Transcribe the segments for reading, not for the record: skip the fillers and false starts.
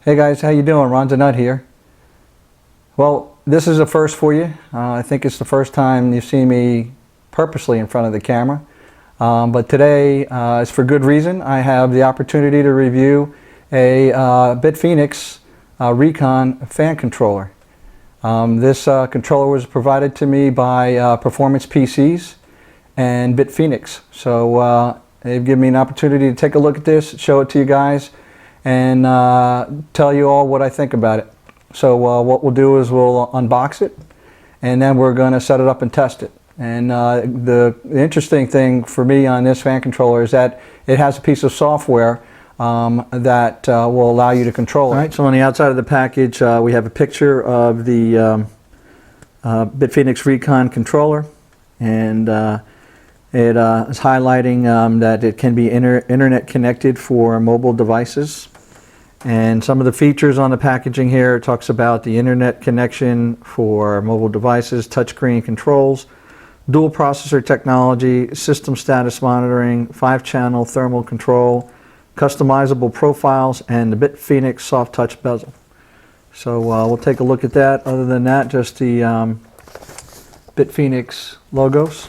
Hey guys, how you doing? Ron the Nut here. Well, this is a first for you. I think it's the first time you see me purposely in front of the camera. But today is for good reason. I have the opportunity to review a BitFenix Recon Fan Controller. This controller was provided to me by Performance PCs and BitFenix. So they've given me an opportunity to take a look at this, show it to you guys, and tell you all what I think about it. So what we'll do is we'll unbox it, and then we're going to set it up and test it. And the interesting thing for me on this fan controller is that it has a piece of software that will allow you to control it. All right, so on the outside of the package we have a picture of the BitFenix Recon controller, and it is highlighting that it can be internet connected for mobile devices. And some of the features on the packaging here talks about the internet connection for mobile devices, touchscreen controls, dual processor technology, system status monitoring, 5-channel thermal control, customizable profiles, and the BitFenix soft touch bezel. So we'll take a look at that. Other than that, just the BitFenix logos.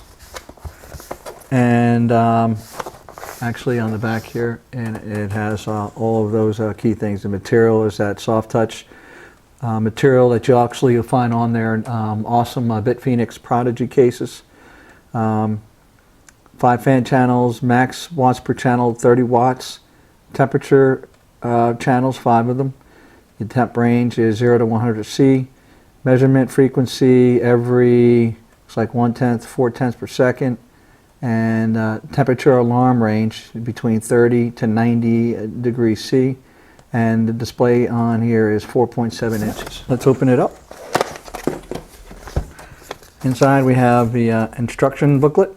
And actually on the back here, and it has all of those key things. The material is that soft touch material that you actually will find on there. Awesome BitFenix Prodigy cases. 5 fan channels, max watts per channel 30 watts. Temperature channels, 5 of them. The temp range is 0 to 100 C. Measurement frequency every, it's like 1/10, 4/10 per second. And temperature alarm range between 30 to 90 degrees C. And the display on here is 4.7 inches. Let's open it up. Inside we have the instruction booklet,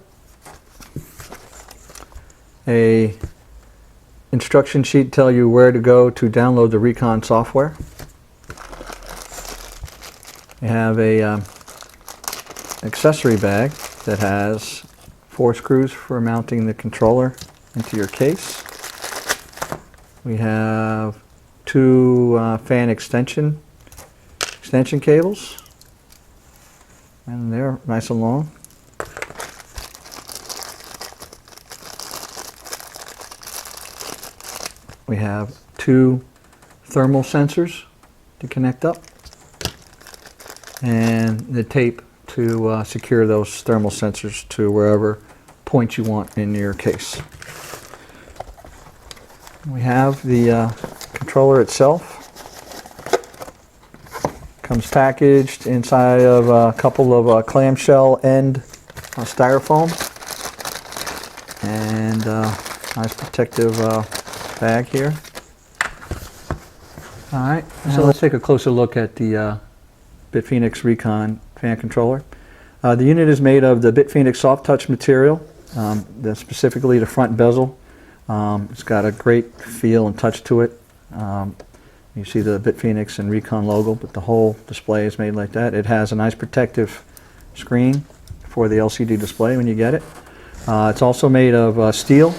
a instruction sheet tell you where to go to download the Recon software. We have a accessory bag that has 4 screws for mounting the controller into your case. We have 2 fan extension cables, and they're nice and long. We have 2 thermal sensors to connect up, and the tape to secure those thermal sensors to wherever point you want in your case. We have the controller itself. Comes packaged inside of a couple of clamshell end styrofoam, and nice protective bag here. Alright, so let's take a closer look at the BitFenix Recon fan controller. The unit is made of the BitFenix soft touch material, specifically the front bezel. It's got a great feel and touch to it. You see the BitFenix and Recon logo, but the whole display is made like that. It has a nice protective screen for the LCD display when you get it. It's also made of steel,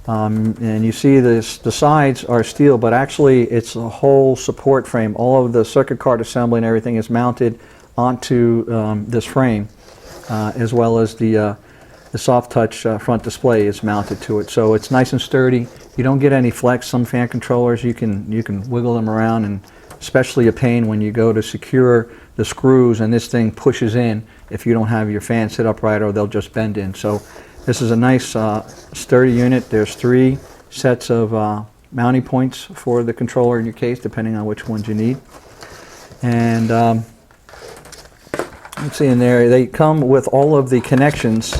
and you see the sides are steel, but actually it's a whole support frame. All of the circuit card assembly and everything is mounted onto this frame, as well as the soft touch front display is mounted to it. So it's nice and sturdy. You don't get any flex. Some fan controllers you can wiggle them around, and especially a pain when you go to secure the screws and this thing pushes in if you don't have your fan sit upright, or they'll just bend in. So this is a nice sturdy unit. There's 3 sets of mounting points for the controller in your case, depending on which ones you need. And let's see in there, they come with all of the connections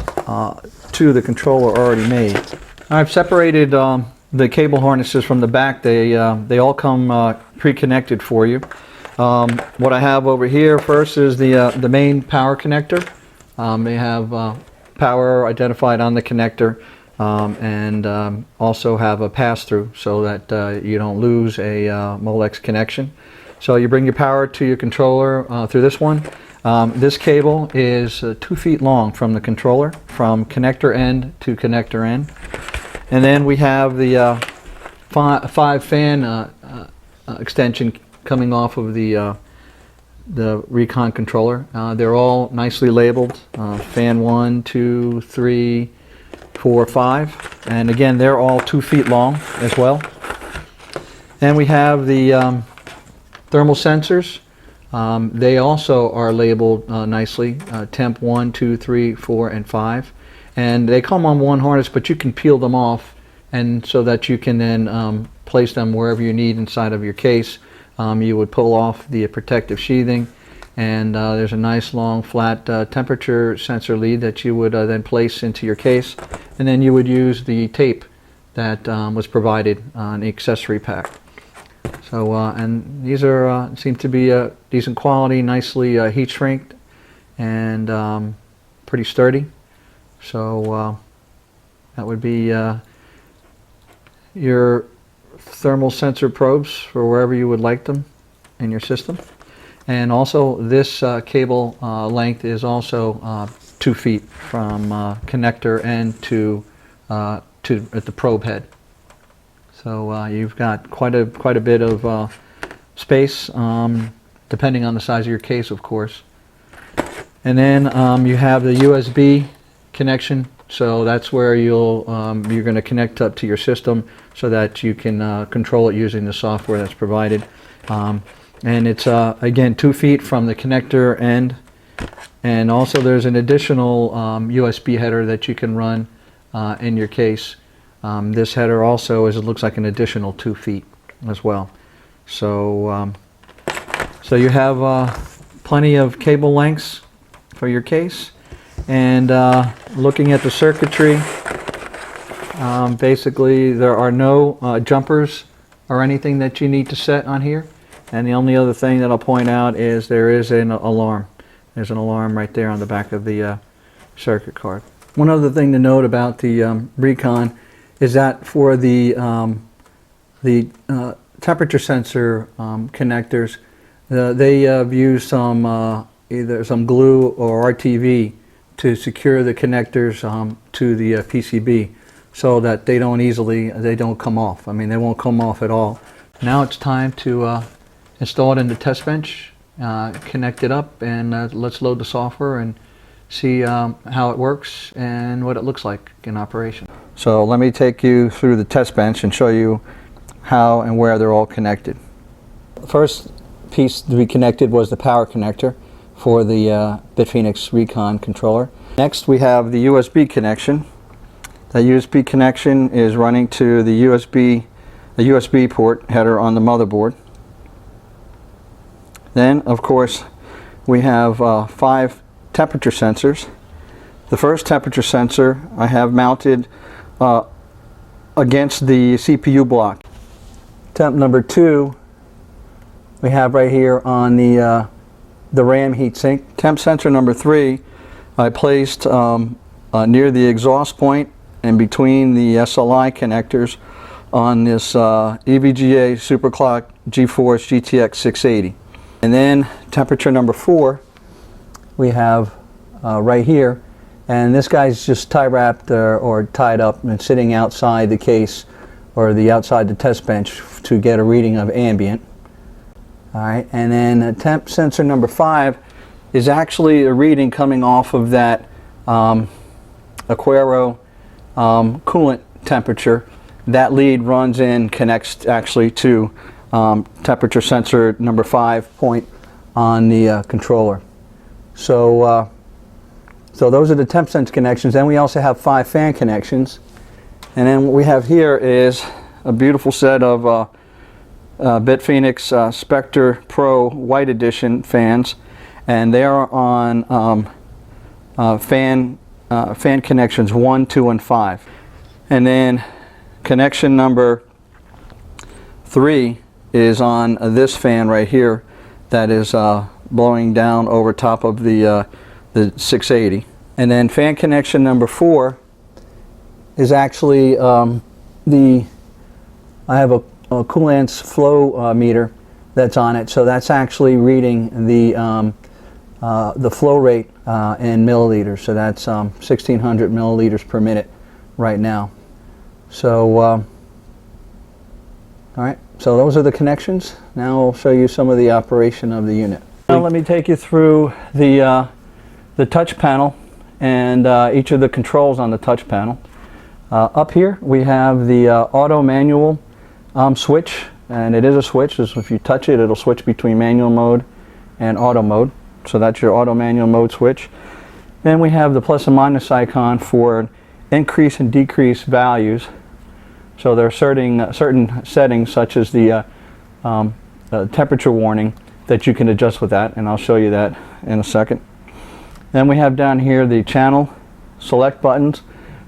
to the controller already made. I've separated the cable harnesses from the back. They all come pre-connected for you. What I have over here first is the main power connector. They have power identified on the connector, and also have a pass-through so that you don't lose a Molex connection. So you bring your power to your controller through this one. This cable is 2 feet long from the controller, from connector end to connector end. And then we have the 5 fan extension coming off of the Recon controller. They're all nicely labeled, fan 1, 2, 3, 4, 5, and again they're all 2 feet long as well. And we have the thermal sensors. They also are labeled nicely, temp 1, 2, 3, 4, and 5. And they come on one harness, but you can peel them off, and so that you can then place them wherever you need inside of your case. You would pull off the protective sheathing, and there's a nice long flat temperature sensor lead that you would then place into your case, and then you would use the tape that was provided on the accessory pack. So and these are seem to be decent quality, nicely heat shrinked, and pretty sturdy. So that would be your thermal sensor probes for wherever you would like them in your system. And also this cable length is also 2 feet from connector end to at the probe head. So you've got quite a bit of space, depending on the size of your case, of course. And then you have the USB connection, so that's where you're going to connect up to your system so that you can control it using the software that's provided. And it's again 2 feet from the connector end, and also there's an additional USB header that you can run in your case. This header also it looks like an additional 2 feet as well. So so you have plenty of cable lengths for your case. And looking at the circuitry, basically there are no jumpers or anything that you need to set on here. And the only other thing that I'll point out is there is an alarm. There's an alarm right there on the back of the circuit card. One other thing to note about the Recon is that for the temperature sensor connectors, they use some either some glue or RTV to secure the connectors to the PCB, so that they don't come off. I mean, they won't come off at all. Now it's time to install it in the test bench, connect it up, and let's load the software and see how it works and what it looks like in operation. So let me take you through the test bench and show you how and where they're all connected. The first piece to be connected was the power connector for the BitFenix Recon controller. Next we have the USB connection. The USB connection is running to the USB port header on the motherboard. Then of course we have 5 temperature sensors. The first temperature sensor I have mounted against the CPU block. Temp number 2 we have right here on the RAM heatsink. Temp sensor number 3 I placed near the exhaust point and between the SLI connectors on this EVGA Superclock GeForce GTX 680. And then temperature number 4 we have right here, and this guy's just tie wrapped or tied up and sitting outside the case or outside the test bench to get a reading of ambient. Alright, and then temp sensor number 5 is actually a reading coming off of that Aquaro coolant temperature. That lead runs in, connects actually to temperature sensor number 5 point on the controller. So so those are the temp sense connections. Then we also have 5 fan connections, and then what we have here is a beautiful set of BitFenix Spectre Pro White Edition fans, and they are on fan connections 1, 2, and 5. And then connection number 3 is on this fan right here that is blowing down over top of the 680. And then fan connection number 4 is actually I have a coolant's flow meter that's on it, so that's actually reading the flow rate in milliliters. So that's 1600 milliliters per minute right now. So all right. So those are the connections. Now I'll show you some of the operation of the unit. Now let me take you through the touch panel and each of the controls on the touch panel. Up here we have the auto manual switch, and it is a switch. So if you touch it, it'll switch between manual mode and auto mode. So that's your auto manual mode switch. Then we have the plus and minus icon for increase and decrease values. So there are certain settings, such as the temperature warning, that you can adjust with that, and I'll show you that in a second. Then we have down here the channel select buttons.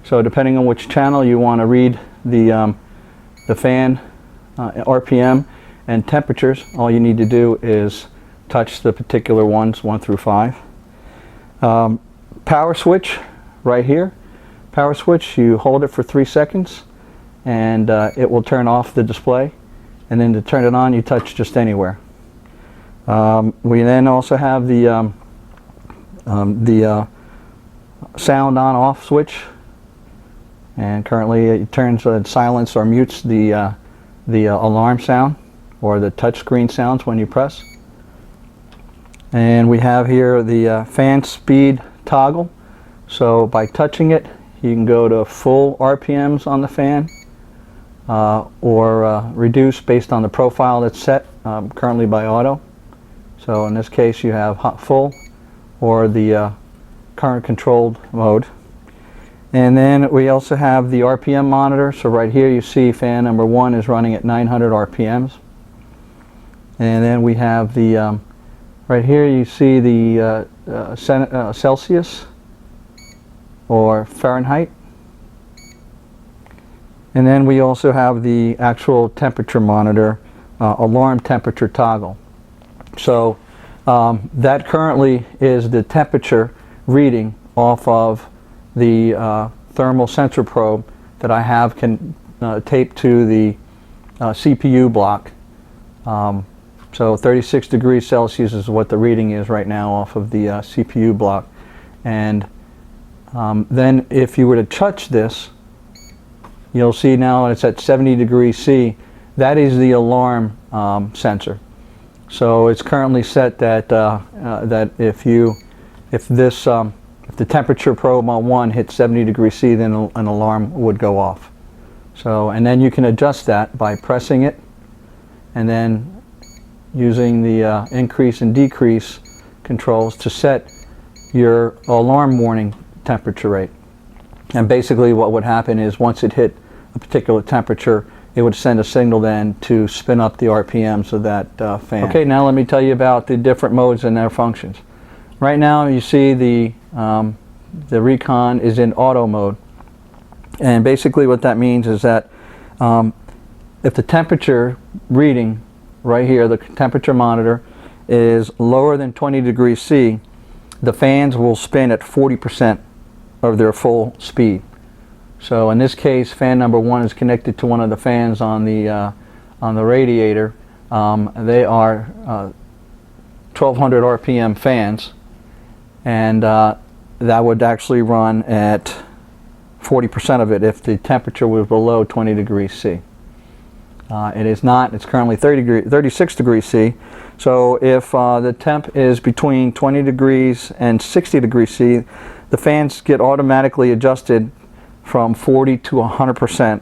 So depending on which channel you want to read the fan RPM and temperatures, all you need to do is touch the particular ones, 1 through 5. Power switch right here. Power switch, you hold it for 3 seconds and it will turn off the display, and then to turn it on you touch just anywhere. We then also have the sound on off switch, and currently it turns silence or mutes the alarm sound or the touch screen sounds when you press. And we have here the fan speed toggle. So by touching it you can go to full RPMs on the fan or reduce based on the profile that's set currently by auto. So in this case you have full or the current controlled mode. And then we also have the RPM monitor. So right here you see fan number 1 is running at 900 RPMs. And then we have the right here you see the Celsius or Fahrenheit. And then we also have the actual temperature monitor, alarm temperature toggle. So that currently is the temperature reading off of the thermal sensor probe that I have taped to the CPU block. So 36 degrees Celsius is what the reading is right now off of the CPU block. And then if you were to touch this, you'll see now it's at 70 degrees C. That is the alarm sensor. So it's currently set that that if the temperature probe on 1 hits 70 degrees C, then an alarm would go off. So, and then you can adjust that by pressing it and then using the increase and decrease controls to set your alarm warning temperature rate. And basically what would happen is once it hit a particular temperature, it would send a signal then to spin up the RPMs of that fan. Okay, now let me tell you about the different modes and their functions. Right now you see the Recon is in auto mode, and basically what that means is that if the temperature reading right here, the temperature monitor, is lower than 20 degrees C, the fans will spin at 40% of their full speed. So in this case, fan number 1 is connected to one of the fans on the radiator. They are 1200 RPM fans, and that would actually run at 40% of it if the temperature was below 20 degrees C. It is not. It's currently 36 degrees C. So if the temp is between 20 degrees and 60 degrees C, the fans get automatically adjusted from 40 to 100%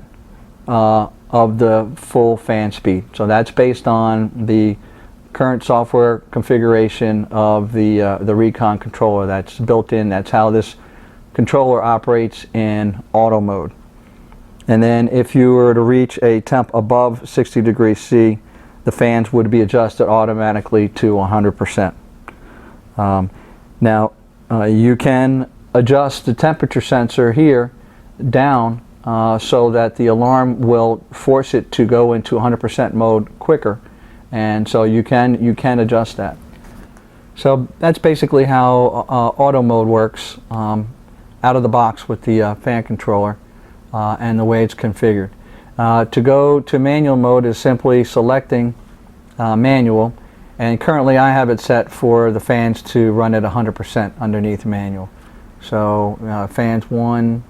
of the full fan speed. So that's based on the current software configuration of the Recon controller that's built in. That's how this controller operates in auto mode. And then if you were to reach a temp above 60 degrees C, the fans would be adjusted automatically to 100%. Now you can adjust the temperature sensor here down so that the alarm will force it to go into 100% mode quicker, and so you can adjust that. So that's basically how auto mode works out of the box with the fan controller and the way it's configured. To go to manual mode is simply selecting manual, and currently I have it set for the fans to run at 100% underneath manual. So fans 1,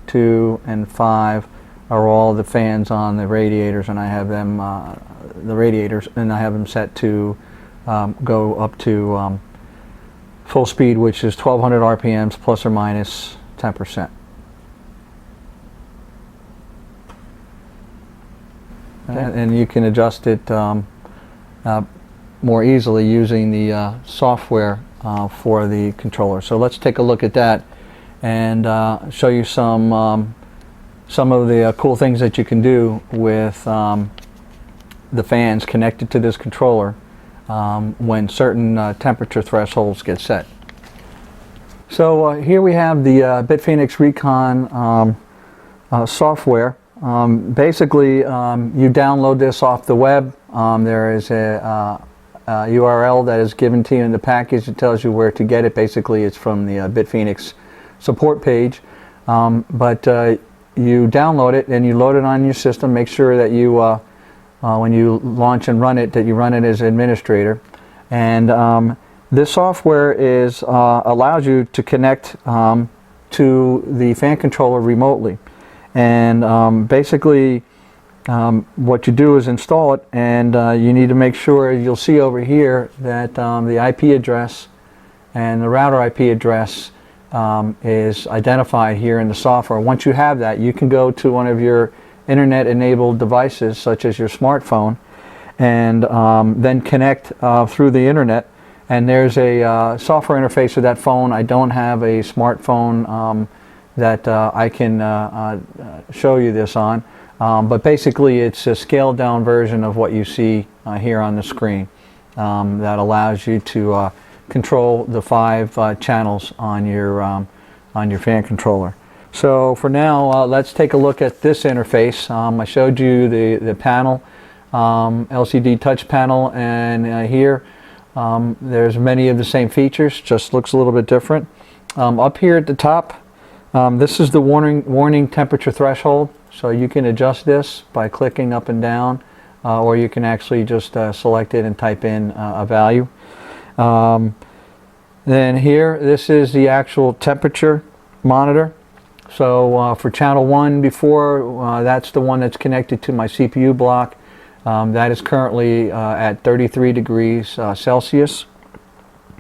2, and 5 are all the fans on the radiators, and I have them and I have them set to go up to full speed, which is 1200 RPMs plus or minus 10%. And you can adjust it more easily using the software for the controller. So let's take a look at that and show you some of the cool things that you can do with the fans connected to this controller when certain temperature thresholds get set. So here we have the BitFenix Recon software. Basically, you download this off the web. There is a URL that is given to you in the package. It tells you where to get it. Basically, it's from the BitFenix support page. But you download it and you load it on your system. Make sure that you, when you launch and run it, that you run it as administrator. And this software allows you to connect to the fan controller remotely. And basically what you do is install it, and you need to make sure, you'll see over here that the IP address and the router IP address is identified here in the software. Once you have that, you can go to one of your internet enabled devices such as your smartphone and then connect through the internet, and there's a software interface of that phone. I don't have a smartphone that I can show you this on, but basically it's a scaled down version of what you see here on the screen that allows you to control the 5 channels on your fan controller. So for now, let's take a look at this interface. I showed you the panel, LCD touch panel, and here there's many of the same features, just looks a little bit different. Up here at the top, this is the warning temperature threshold, so you can adjust this by clicking up and down, or you can actually just select it and type in a value. Then here, this is the actual temperature monitor. So for channel 1 before, that's the one that's connected to my CPU block. That is currently at 33 degrees Celsius.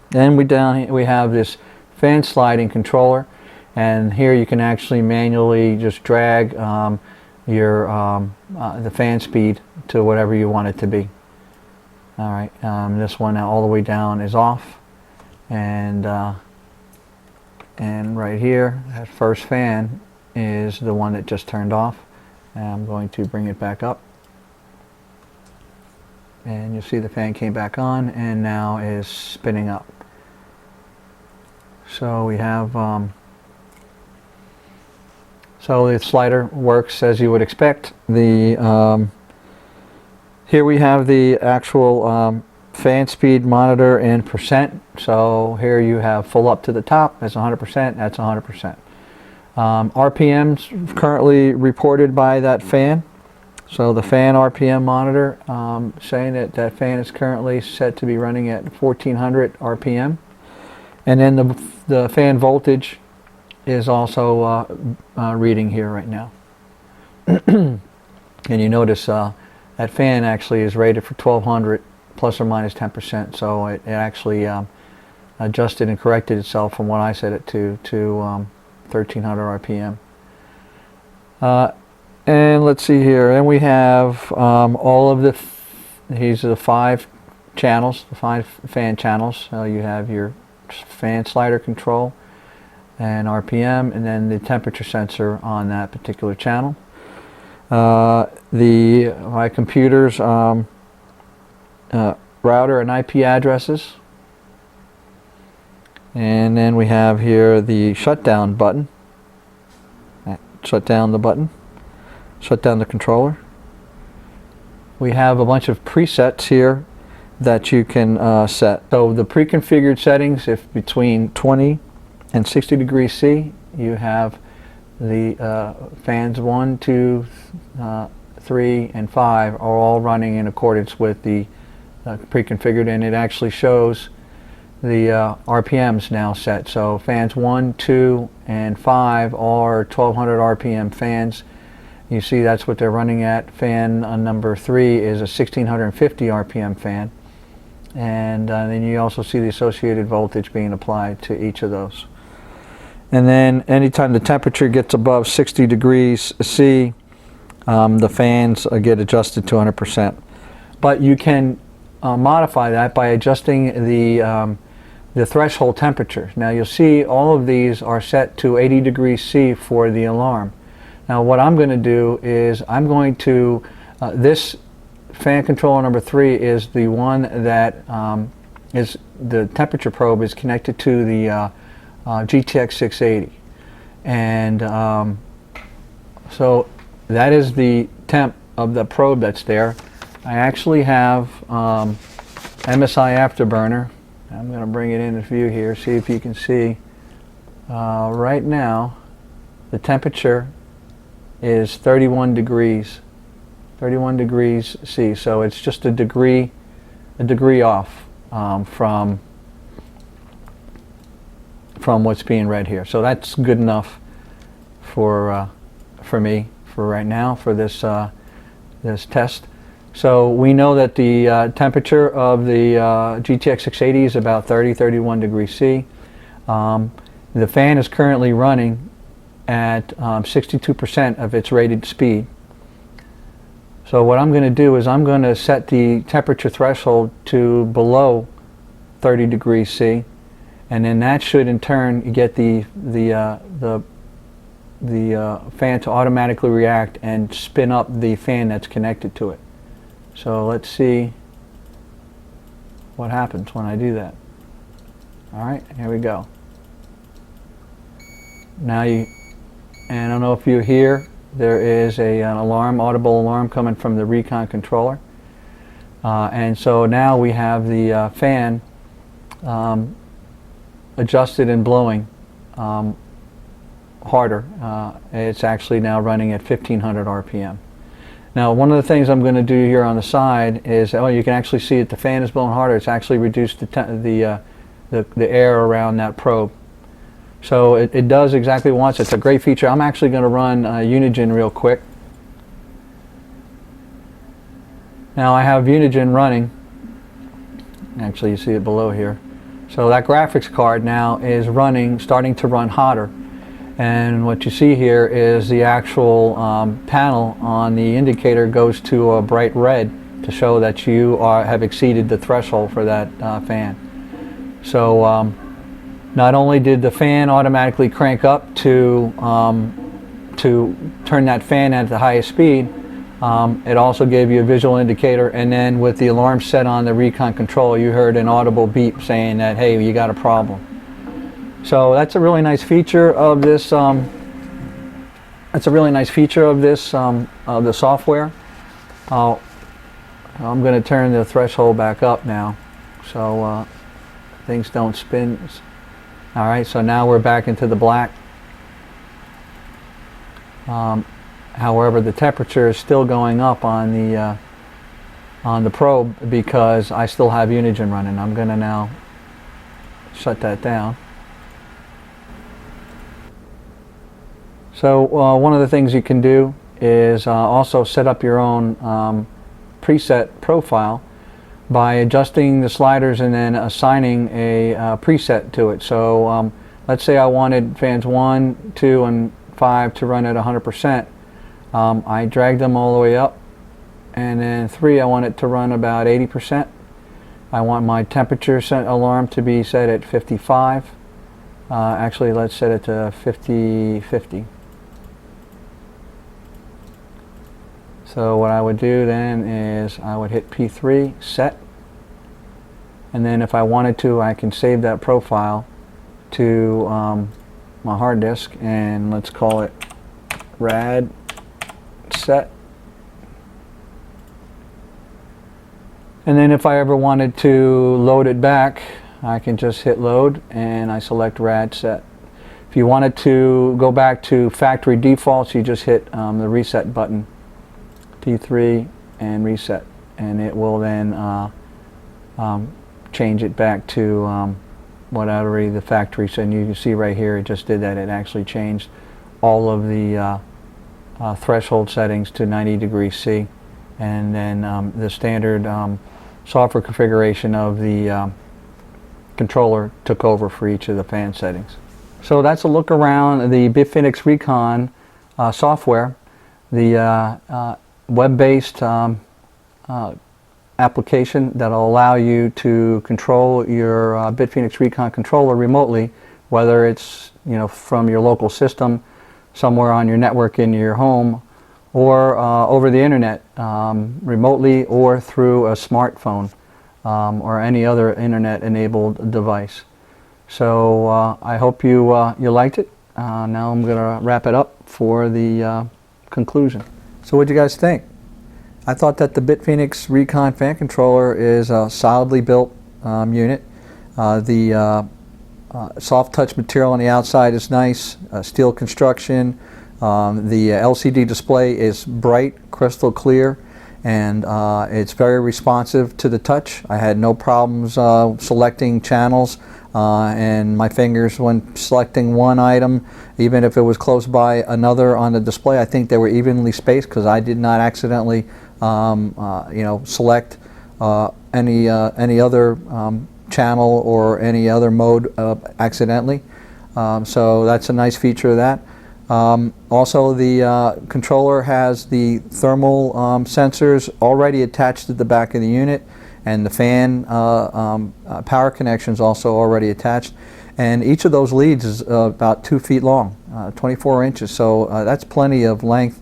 Then we have this fan sliding controller. And here you can actually manually just drag the fan speed to whatever you want it to be. All right, this one now all the way down is off, and right here, that first fan is the one that just turned off. And I'm going to bring it back up, and you'll see the fan came back on and now is spinning up. So we have so the slider works as you would expect. Here we have the actual fan speed monitor in percent. So here you have full up to the top, that's 100%, that's 100%. RPMs currently reported by that fan. So the fan RPM monitor saying that that fan is currently set to be running at 1400 RPM. And then the fan voltage is also reading here right now. And you notice that fan actually is rated for 1200 plus or minus 10%, so it actually adjusted and corrected itself from what I set it to 1300 RPM. And let's see here, and we have all of these are the 5 channels, the 5 fan channels. So you have your fan slider control and RPM, and then the temperature sensor on that particular channel. My computer's router and IP addresses, and then we have here the shutdown button. Shut down the button. Shut down the controller. We have a bunch of presets here that you can set. So the pre-configured settings, if between 20 and 60 degrees C, you have the fans 1, 2, 3, and 5 are all running in accordance with the pre-configured, and it actually shows the RPMs now set. So fans 1, 2, and 5 are 1200 RPM fans. You see that's what they're running at. Fan number 3 is a 1650 RPM fan. And then you also see the associated voltage being applied to each of those. And then anytime the temperature gets above 60 degrees C, the fans get adjusted to 100%. But you can modify that by adjusting the threshold temperature. Now you'll see all of these are set to 80 degrees C for the alarm. Now what I'm going to do is I'm going to, this fan controller number 3 is the one that is the temperature probe is connected to the GTX 680, and so that is the temp of the probe that's there. I actually have MSI Afterburner. I'm going to bring it into view here, see if you can see. Right now the temperature is 31 degrees C, so it's just a degree off from what's being read here. So that's good enough for me for right now for this this test. So we know that the temperature of the GTX 680 is about 31 degrees C. The fan is currently running at 62% of its rated speed. So what I'm going to do is I'm going to set the temperature threshold to below 30 degrees C, and then that should in turn get the fan to automatically react and spin up the fan that's connected to it. So let's see what happens when I do that. Alright, here we go. Now and I don't know if you hear, there is an alarm, audible alarm coming from the Recon controller. And so now we have the fan adjusted and blowing harder. It's actually now running at 1500 RPM. Now one of the things I'm going to do here on the side is, oh, you can actually see that the fan is blowing harder. It's actually reduced the air around that probe. So it does exactly what it wants. It's a great feature. I'm actually going to run Unigen real quick. Now I have Unigen running. Actually you see it below here. So that graphics card now is starting to run hotter. And what you see here is the actual panel on the indicator goes to a bright red to show that you have exceeded the threshold for that fan. So not only did the fan automatically crank up to turn that fan at the highest speed, it also gave you a visual indicator, and then with the alarm set on the Recon controller, you heard an audible beep saying that, hey, you got a problem. So that's a really nice feature of this. That's a really nice feature of this of the software. I'm going to turn the threshold back up now, so things don't spin. All right, so now we're back into the black. However, the temperature is still going up on the probe because I still have Unigen running. I'm going to now shut that down. So one of the things you can do is also set up your own preset profile by adjusting the sliders and then assigning a preset to it. So let's say I wanted fans 1, 2, and 5 to run at 100%. I drag them all the way up, and then 3 I want it to run about 80%. I want my temperature alarm to be set at 55. Actually, let's set it to 50. So what I would do then is I would hit P3, set, and then if I wanted to, I can save that profile to my hard disk, and let's call it rad set. And then if I ever wanted to load it back, I can just hit load and I select rad set. If you wanted to go back to factory defaults, you just hit the reset button, P3, and reset, and it will then change it back to whatever the factory. So you can see right here, it just did that. It actually changed all of the threshold settings to 90 degrees C, and then the standard software configuration of the controller took over for each of the fan settings. So that's a look around the BitFenix Recon software, the web-based application that will allow you to control your BitFenix Recon controller remotely, whether it's from your local system, somewhere on your network in your home, or over the internet, remotely, or through a smartphone or any other internet-enabled device. So I hope you liked it. Now I'm going to wrap it up for the conclusion. So what do you guys think? I thought that the BitFenix Recon Fan Controller is a solidly built unit. The soft touch material on the outside is nice, steel construction. The LCD display is bright, crystal clear, and it's very responsive to the touch. I had no problems selecting channels, and my fingers, when selecting one item, even if it was close by another on the display, I think they were evenly spaced because I did not accidentally select any other channel or any other mode accidentally. So that's a nice feature of that. Also, the controller has the thermal sensors already attached to the back of the unit, and the fan power connections also already attached. And each of those leads is about 2 feet long, 24 inches. So that's plenty of length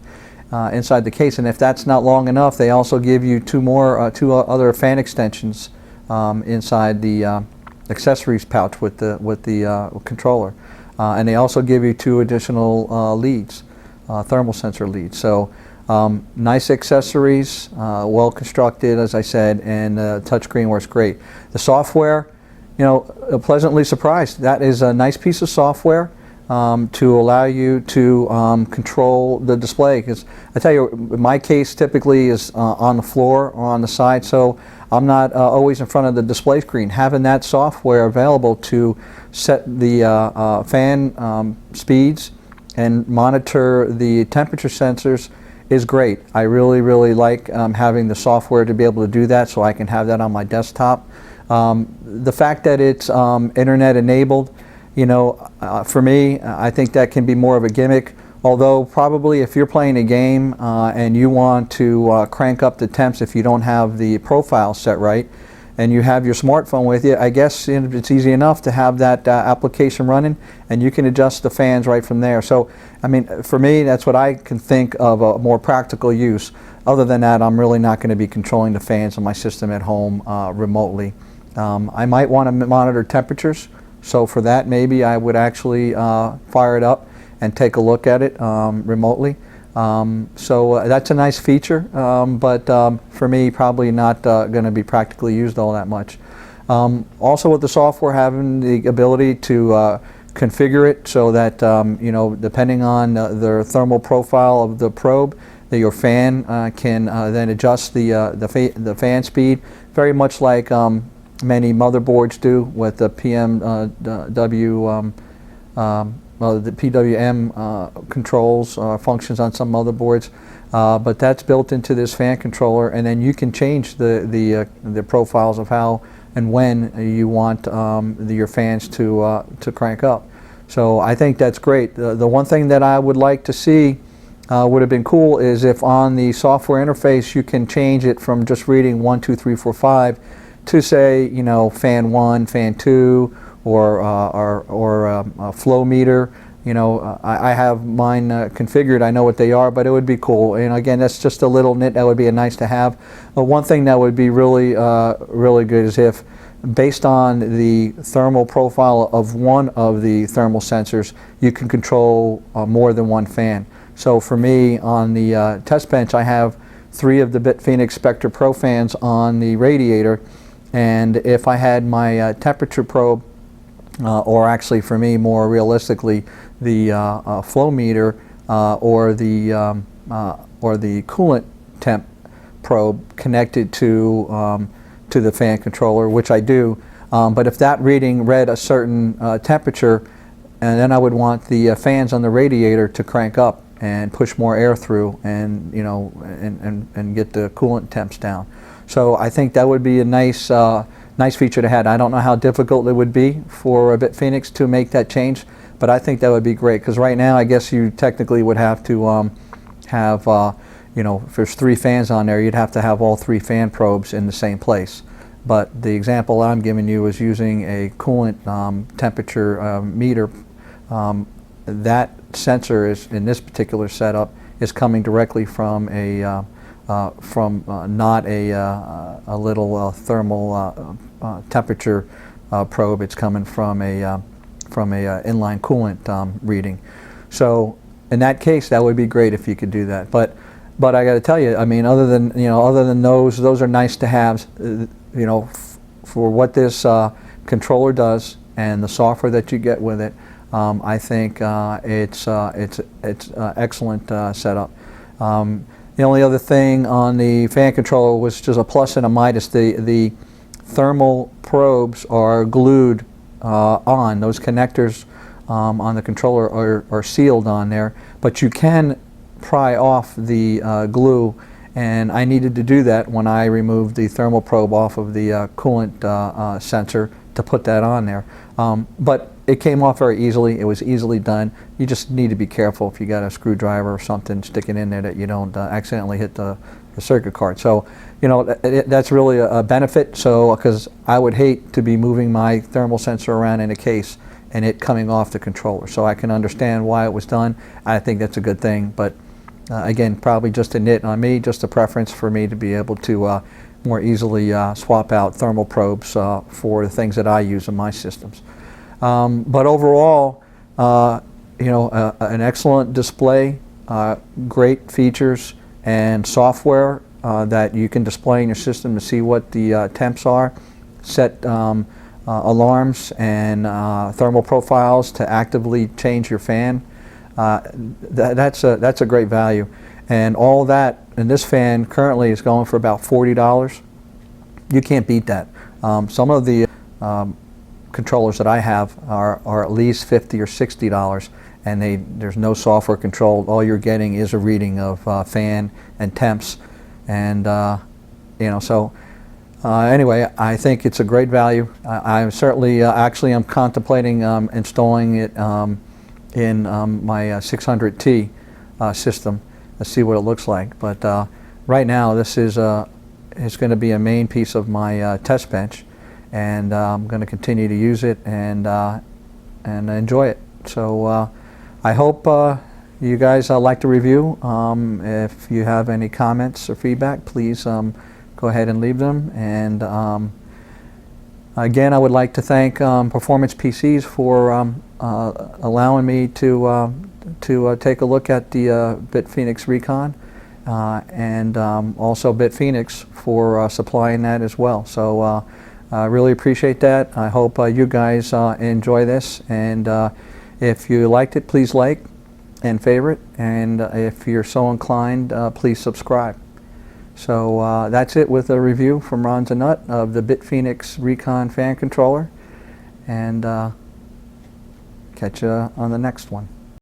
inside the case. And if that's not long enough, they also give you two other fan extensions inside the accessories pouch with the controller. And they also give you 2 additional leads, thermal sensor leads. So nice accessories, well constructed, as I said, and the touchscreen works great. The software, pleasantly surprised. That is a nice piece of software to allow you to control the display. Because I tell you, my case typically is on the floor or on the side, so I'm not always in front of the display screen. Having that software available to set the fan speeds and monitor the temperature sensors is great. I really like having the software to be able to do that, so I can have that on my desktop. The fact that it's internet enabled, for me, I think that can be more of a gimmick. Although probably if you're playing a game and you want to crank up the temps if you don't have the profile set right, and you have your smartphone with you, I guess it's easy enough to have that application running, and you can adjust the fans right from there. So, I mean, for me, that's what I can think of a more practical use. Other than that, I'm really not going to be controlling the fans on my system at home remotely. I might want to monitor temperatures, so for that, maybe I would actually fire it up and take a look at it remotely. So that's a nice feature, but for me, probably not going to be practically used all that much. Also, with the software having the ability to configure it so that depending on the thermal profile of the probe, that your fan can then adjust the fan speed, very much like many motherboards do with the the PWM controls functions on some motherboards, but that's built into this fan controller, and then you can change the profiles of how and when you want your fans to crank up. So I think that's great. The one thing that I would like to see would have been cool is if on the software interface you can change it from just reading 1, 2, 3, 4, 5 to say fan 1, fan 2, or a flow meter. I have mine configured. I know what they are, but it would be cool. And again, that's just a little nit that would be a nice to have. One thing that would be really good is if, based on the thermal profile of one of the thermal sensors, you can control more than one fan. So for me, on the test bench, I have 3 of the BitFenix Spectre Pro fans on the radiator, and if I had my temperature probe, or actually for me more realistically the flow meter or the coolant temp probe connected to the fan controller, which I do, but if that reading read a certain temperature, and then I would want the fans on the radiator to crank up, and push more air through, and and get the coolant temps down. So I think that would be a nice nice feature to have. I don't know how difficult it would be for BitFenix to make that change, but I think that would be great, because right now I guess you technically would have to have if there's 3 fans on there, you'd have to have all 3 fan probes in the same place. But the example I'm giving you is using a coolant temperature meter. That sensor is, in this particular setup, is coming directly from a not a little thermal temperature probe. It's coming from a inline coolant reading. So in that case, that would be great if you could do that. But I got to tell you, I mean, other than those are nice to haves. For what this controller does and the software that you get with it, I think it's excellent setup. The only other thing on the fan controller was just a plus and a minus. The thermal probes are glued on. Those connectors on the controller are sealed on there, but you can pry off the glue, and I needed to do that when I removed the thermal probe off of the coolant sensor to put that on there. But it came off very easily. It was easily done. You just need to be careful if you got a screwdriver or something sticking in there that you don't accidentally hit the circuit card. So that's really a benefit. So because I would hate to be moving my thermal sensor around in a case and it coming off the controller. So I can understand why it was done. I think that's a good thing. But again, probably just a nit on me, just a preference for me to be able to more easily swap out thermal probes for the things that I use in my systems. But overall, an excellent display, great features and software that you can display in your system to see what the temps are, set alarms and thermal profiles to actively change your fan. That's a great value, and all that. And this fan currently is going for about $40. You can't beat that. Some of the controllers that I have are at least $50 or $60, and there's no software control. All you're getting is a reading of fan and temps, and so. Anyway, I think it's a great value. I'm certainly, actually, I'm contemplating installing it in my 600T system to see what it looks like. But right now, this is it's going to be a main piece of my test bench, and I'm going to continue to use it and enjoy it. So I hope you guys like the review. If you have any comments or feedback, please go ahead and leave them. And again, I would like to thank Performance PCs for allowing me to take a look at the BitFenix Recon, and also BitFenix for supplying that as well. So I really appreciate that. I hope you guys enjoy this, and if you liked it, please like and favorite, and if you're so inclined, please subscribe. So that's it with a review from Ron Zanut of the BitFenix Recon Fan Controller, and catch you on the next one.